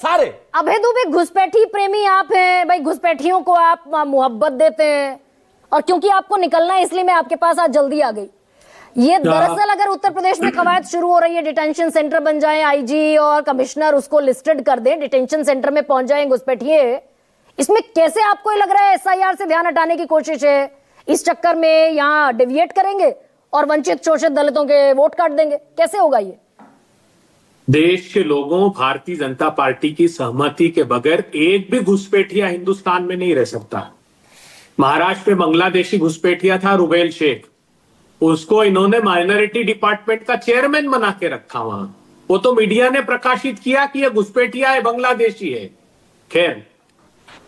सारे। अभय दुबे घुसपैठी प्रेमी आप हैं भाई, घुसपैठियों को आप मोहब्बत देते हैं और क्योंकि आपको निकलना है इसलिए मैं आपके पास आज जल्दी आ गई। ये दरअसल अगर उत्तर प्रदेश में कवायद शुरू हो रही है, डिटेंशन सेंटर बन जाए, आईजी और कमिश्नर उसको लिस्टेड कर दें, डिटेंशन सेंटर में पहुंच जाए घुसपैठिए, इसमें कैसे आपको लग रहा है एसआईआर से ध्यान हटाने की कोशिश है? इस चक्कर में यहाँ डिविएट करेंगे और वंचित शोषित दलितों के वोट काट देंगे, कैसे होगा ये? देश के लोगों, भारतीय जनता पार्टी की सहमति के बगैर एक भी घुसपैठिया हिंदुस्तान में नहीं रह सकता। महाराष्ट्र में बांग्लादेशी घुसपैठिया था रुबेल शेख, उसको इन्होंने माइनॉरिटी डिपार्टमेंट का चेयरमैन बना के रखा वहां। वो तो मीडिया ने प्रकाशित किया कि ये घुसपैठिया है, बांग्लादेशी है। खैर,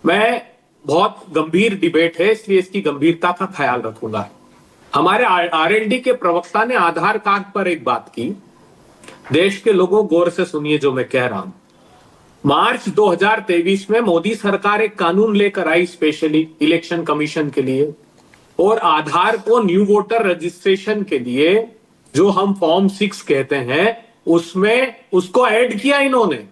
मैं बहुत गंभीर डिबेट है इसलिए इसकी गंभीरता का ख्याल रखूंगा। हमारे आरएलडी के प्रवक्ता ने आधार कार्ड पर एक बात की। देश के लोगों गौर से सुनिए जो मैं कह रहा हूं। मार्च 2023 में मोदी सरकार एक कानून लेकर आई स्पेशली इलेक्शन कमीशन के लिए, और आधार को न्यू वोटर रजिस्ट्रेशन के लिए जो हम फॉर्म 6 कहते हैं उसमें उसको ऐड किया इन्होंने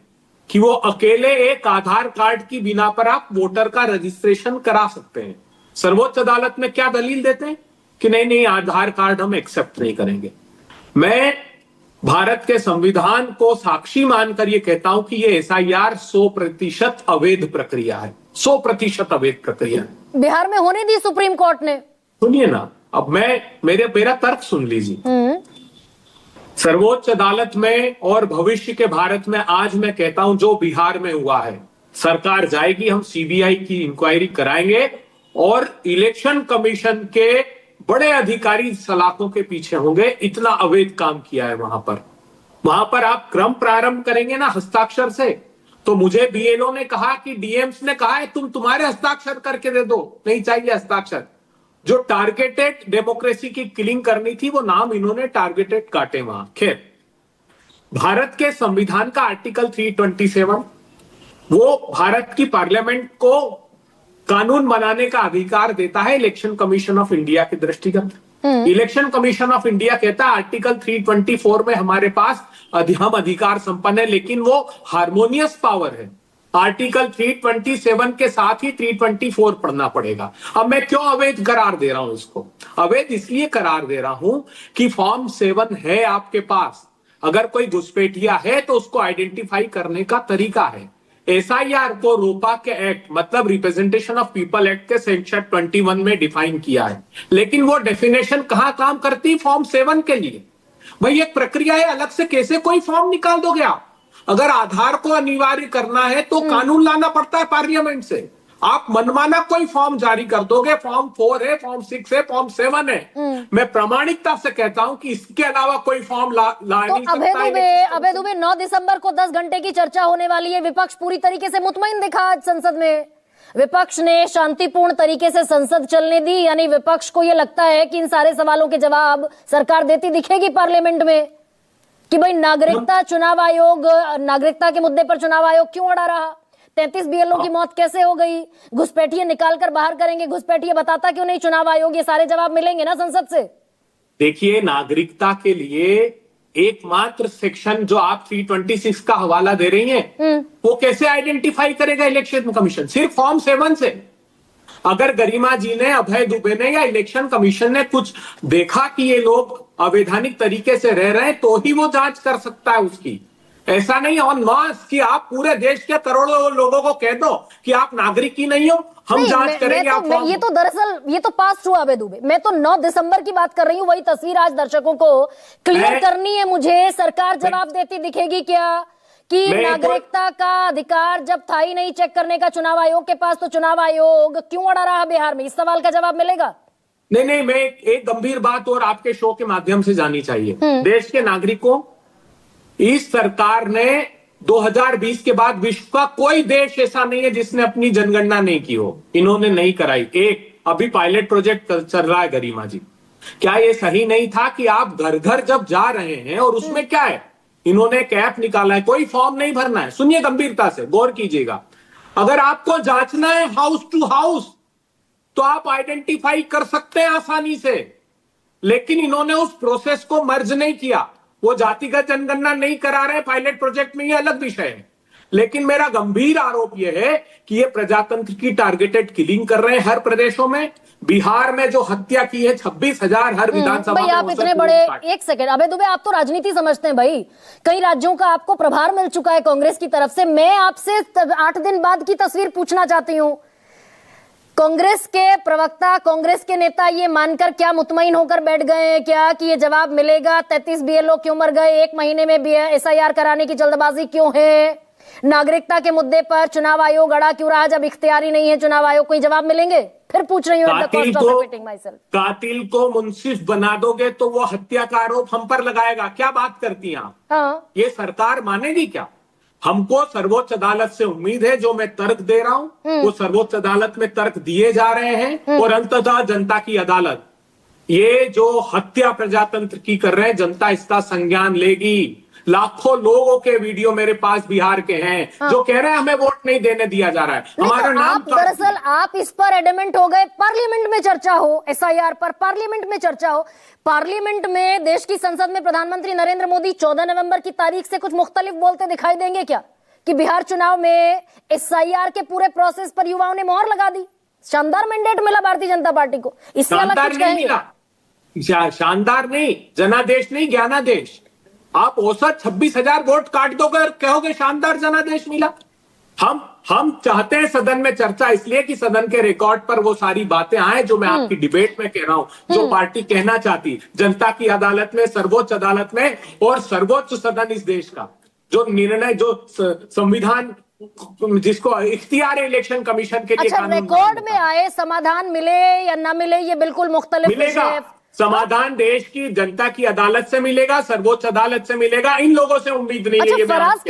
कि वो अकेले एक आधार कार्ड की बिना पर आप वोटर का रजिस्ट्रेशन करा सकते हैं। सर्वोच्च अदालत में क्या दलील देते हैं कि नहीं नहीं आधार कार्ड हम एक्सेप्ट नहीं करेंगे। मैं भारत के संविधान को साक्षी मानकर ये कहता हूं कि ये एसआईआर 100% अवैध प्रक्रिया है, 100% अवैध प्रक्रिया है। बिहार में होने दी सुप्रीम कोर्ट ने। सुनिए ना, अब मेरा तर्क सुन लीजिए। सर्वोच्च अदालत में और भविष्य के भारत में आज मैं कहता हूं जो बिहार में हुआ है, सरकार जाएगी, हम सीबीआई की इंक्वायरी कराएंगे और इलेक्शन कमीशन के बड़े अधिकारी सलाखों के पीछे होंगे। इतना अवैध काम किया है वहां पर आप क्रम प्रारंभ करेंगे ना हस्ताक्षर से, तो मुझे बीएलओ ने कहा कि डीएम्स ने कहा है तुम्हारे हस्ताक्षर करके दे दो, नहीं चाहिए हस्ताक्षर। जो टारगेटेड डेमोक्रेसी की किलिंग करनी थी वो नाम इन्होंने टारगेटेड काटे वहां। खैर, भारत के संविधान का आर्टिकल 327 वो भारत की पार्लियामेंट को कानून बनाने का अधिकार देता है इलेक्शन कमीशन ऑफ इंडिया के दृष्टिगत। इलेक्शन कमीशन ऑफ इंडिया कहता है आर्टिकल 324 में हमारे पास हम अधिकार संपन्न है, लेकिन वो हार्मोनियस पावर है। आर्टिकल 327 के साथ ही 324 पढ़ना पड़ेगा। अब मैं क्यों अवैध करार दे रहा हूं इसको? अवैध इसलिए करार दे रहा हूं कि फॉर्म 7 है आपके पास, अगर कोई घुसपैठिया है तो उसको आइडेंटिफाई करने का तरीका है। एसआईआर को रोपा के एक्ट मतलब रिप्रेजेंटेशन ऑफ पीपल एक्ट के सेक्शन 21 में डिफाइन किया है, लेकिन वो डेफिनेशन कहां काम करती? फॉर्म 7 के लिए। भाई एक प्रक्रिया है, अलग से कैसे कोई फॉर्म निकाल दोगे आप? अगर आधार को अनिवार्य करना है तो कानून लाना पड़ता है पार्लियामेंट से। आप मनमाना कोई फॉर्म जारी कर दोगे, फॉर्म 4 है, फॉर्म 6 है, फॉर्म 7 है। मैं प्रामाणिकता से कहता हूं कि इसके अलावा कोई फॉर्म ला नहीं सकता। अभय दुबे 9 दिसंबर को 10 घंटे की चर्चा होने वाली है। विपक्ष पूरी तरीके से मुतमईन दिखा आज संसद में। विपक्ष ने शांतिपूर्ण तरीके से संसद चलने दी, यानी विपक्ष को यह लगता है कि इन सारे सवालों के जवाब सरकार देती दिखेगी पार्लियामेंट में कि भाई नागरिकता के मुद्दे पर चुनाव आयोग क्यों अड़ा रहा, 33 बीएलओ की मौत कैसे हो गई, घुसपैठिए निकाल कर बाहर करेंगे, घुसपैठिए बताता क्यों नहीं चुनाव आयोग? ये सारे जवाब मिलेंगे ना संसद से। देखिए, नागरिकता के लिए एकमात्र सेक्शन जो आप 326 का हवाला दे रही हैं, वो कैसे आइडेंटिफाई करेगा इलेक्शन कमीशन? सिर्फ फॉर्म 7 से। अगर गरिमा जी ने, अभय दुबे ने या इलेक्शन कमीशन ने कुछ देखा कि ये लोग अवैधानिक तरीके से रह रहे हैं तो ही वो जांच कर सकता है उसकी। ऐसा नहीं ऑन मास कि आप पूरे देश के करोड़ों लोगों को कह दो कि आप नागरिक ही नहीं हो, हम जांच करेंगे। ये तो दरअसल ये तो पास हुआ अभय दुबे। मैं तो 9 दिसंबर की बात कर रही हूँ। वही तस्वीर आज दर्शकों को क्लियर करनी है मुझे। सरकार जवाब देती दिखेगी क्या कि नागरिकता का अधिकार जब था ही नहीं चेक करने का चुनाव आयोग के पास, तो चुनाव आयोग क्यों अड़ा रहा बिहार में? इस सवाल का जवाब मिलेगा? नहीं, मैं एक गंभीर बात और आपके शो के माध्यम से जाननी चाहिए। देश के नागरिकों, इस सरकार ने 2020 के बाद विश्व का कोई देश ऐसा नहीं है जिसने अपनी जनगणना नहीं की हो। इन्होंने नहीं कराई। एक अभी पायलट प्रोजेक्ट चल रहा है गरिमा जी। क्या ये सही नहीं था कि आप घर घर जब जा रहे हैं, और उसमें क्या है, इन्होंने एक ऐप निकाला है, कोई फॉर्म नहीं भरना है। सुनिए गंभीरता से, गौर कीजिएगा। अगर आपको जांचना है हाउस टू हाउस तो आप आइडेंटिफाई कर सकते हैं आसानी से, लेकिन इन्होंने उस प्रोसेस को मर्ज नहीं किया। वो जातिगत जनगणना नहीं करा रहे पायलट प्रोजेक्ट में, ये अलग विषय है। लेकिन मेरा गंभीर आरोप यह है कि ये प्रजातंत्र की टारगेटेड किलिंग कर रहे हैं हर प्रदेशों में। बिहार में जो हत्या की है 26,000 हर विधानसभा भाई में, आप इतने बड़े, एक सेकंड अबे दुबे, आप तो राजनीति समझते हैं भाई। कई राज्यों का आपको प्रभार मिल चुका है कांग्रेस की तरफ से। मैं आपसे 8 दिन बाद की तस्वीर पूछना चाहती हूं। कांग्रेस के प्रवक्ता, कांग्रेस के नेता ये मानकर क्या मुतमईन होकर बैठ गए हैं क्या कि ये जवाब मिलेगा? 33 बीएलओ क्यों मर गए? 1 महीने में एसआईआर कराने की जल्दबाजी क्यों है? नागरिकता के मुद्दे पर चुनाव आयोग अड़ा क्यों रहा जब इख्तियारी नहीं है चुनाव आयोग? कोई जवाब मिलेंगे? फिर पूछ रही हूँ, कातिल को मुंसिफ बना दोगे तो वो हत्या का आरोप हम पर लगाएगा। क्या बात करती हैं आप? हाँ। ये सरकार मानेगी क्या? हमको सर्वोच्च अदालत से उम्मीद है, जो मैं तर्क दे रहा हूं वो सर्वोच्च अदालत में तर्क दिए जा रहे हैं और अंततः जनता की अदालत ये जो हत्या प्रजातंत्र की कर रहे हैं, जनता इसका संज्ञान लेगी। लाखों लोगों के वीडियो मेरे पास बिहार के हैं जो कह रहे हैं हमें वोट नहीं देने दिया जा रहा है, हमारा तो नाम। आप दरअसल आप इस पर एडमेंट हो गए, पार्लियामेंट में चर्चा हो, एसआईआर पर पार्लियामेंट में चर्चा हो। पार्लियामेंट में देश की संसद में प्रधानमंत्री नरेंद्र मोदी 14 नवंबर की तारीख से कुछ मुख्तलिफ बोलते दिखाई देंगे क्या कि बिहार चुनाव में एसआईआर के पूरे प्रोसेस पर युवाओं ने मोहर लगा दी? शानदार मैंडेट मिला भारतीय जनता पार्टी को, इससे अलग कुछ कहेंगे? शानदार नहीं, जनादेश नहीं, ज्ञानादेश। आप औसत 26,000 वोट काट दोगे और कहोगे शानदार जनादेश मिला। हम चाहते हैं सदन में चर्चा, इसलिए कि सदन के रिकॉर्ड पर वो सारी बातें आए जो मैं आपकी डिबेट में कह रहा हूं, जो पार्टी कहना चाहती। जनता की अदालत में, सर्वोच्च अदालत में और सर्वोच्च सदन इस देश का जो निर्णय, जो संविधान जिसको इख्तियार इलेक्शन कमीशन के लिए अच्छा, रिकॉर्ड में आए समाधान मिले या ना मिले ये बिल्कुल मुख्तलिफ मिलेगा। समाधान देश की जनता की अदालत से मिलेगा, सर्वोच्च अदालत से मिलेगा। इन लोगों से उम्मीद नहीं है।